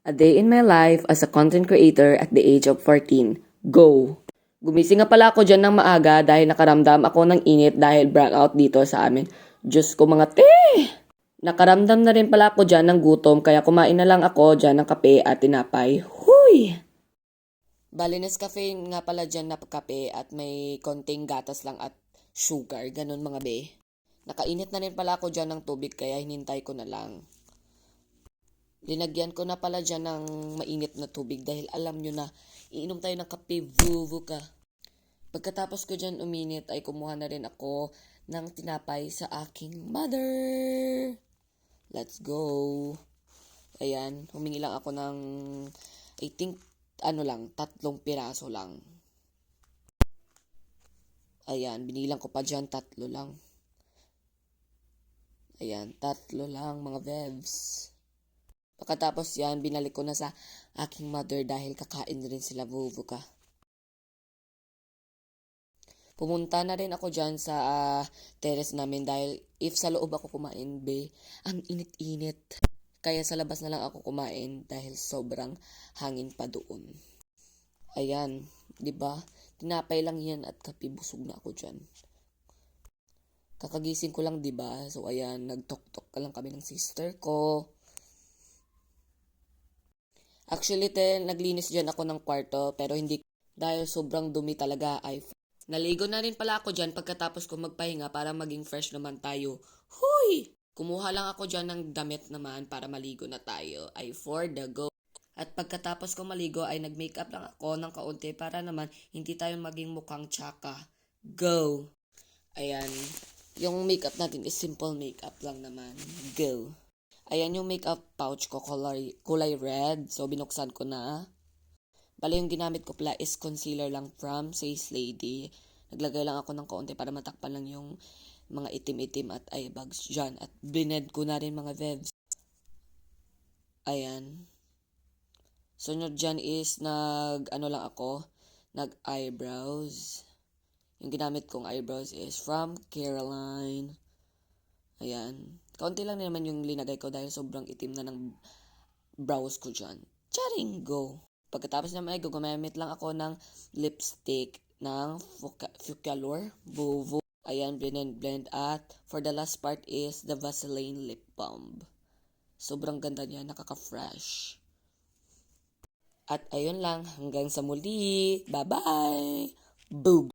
A day in my life as a content creator at the age of 14. Go! Gumising nga pala ako dyan ng maaga dahil nakaramdam ako ng init dahil brownout dito sa amin. Diyos ko mga te! Nakaramdam na rin pala ako dyan ng gutom kaya kumain na lang ako dyan ng kape at tinapay. Huy! Bali, Nescafe nga pala dyan na kape at may konting gatas lang at sugar. Ganun mga be. Nakainit na rin pala ako dyan ng tubig kaya hinintay ko na lang. Linagyan ko na pala dyan ng mainit na tubig dahil alam nyo na, iinom tayo ng kape, vuvu ka. Pagkatapos ko dyan uminit ay kumuha na rin ako ng tinapay sa aking mother. Let's go. Ayan, humingi lang ako ng, I think, 3 piraso lang. Ayan, binilang ko pa dyan, 3 lang. Ayan, 3 lang mga vevs. Pagkatapos yan, binalik ko na sa aking mother dahil kakain rin sila vuvu ka. Pumunta na rin ako dyan sa terrace namin dahil if sa loob ako kumain, be, ang init-init. Kaya sa labas na lang ako kumain dahil sobrang hangin pa doon. Ayan, 'di ba? Tinapay lang yan at kape, busog na ako dyan. Kakagising ko lang, 'di ba? So ayan, nagtok-tok ka lang kami ng sister ko. Actually, naglinis dyan ako ng kwarto pero hindi dahil sobrang dumi talaga ay naligo na rin pala ako dyan pagkatapos ko magpahinga para maging fresh naman tayo. Huy! Kumuha lang ako dyan ng damit naman para maligo na tayo. Ay for the go. At pagkatapos ko maligo ay nag-makeup lang ako ng kaunti para naman hindi tayo maging mukhang tsaka. Go! Ayan. Yung makeup natin is simple makeup lang naman. Go! Ayan yung makeup pouch ko, kulay red. So, binuksan ko na. Bali, yung ginamit ko pala is concealer lang from Face Lady. Naglagay lang ako ng kaunti para matakpan lang yung mga itim-itim at eye bags dyan. At blend ko na rin mga vevs. Ayan. Sunod dyan is nag-eyebrows. Yung ginamit kong eyebrows is from Caroline. Ayan. Kaunti lang naman yung linagay ko dahil sobrang itim na ng brows ko dyan. Charing go! Pagkatapos naman ay gumamit lang ako ng lipstick ng Fucalor Vuvu. Ayan, blend. At for the last part is the Vaseline lip balm. Sobrang ganda niya, nakaka-fresh. At ayun lang, hanggang sa muli. Bye-bye! Boom!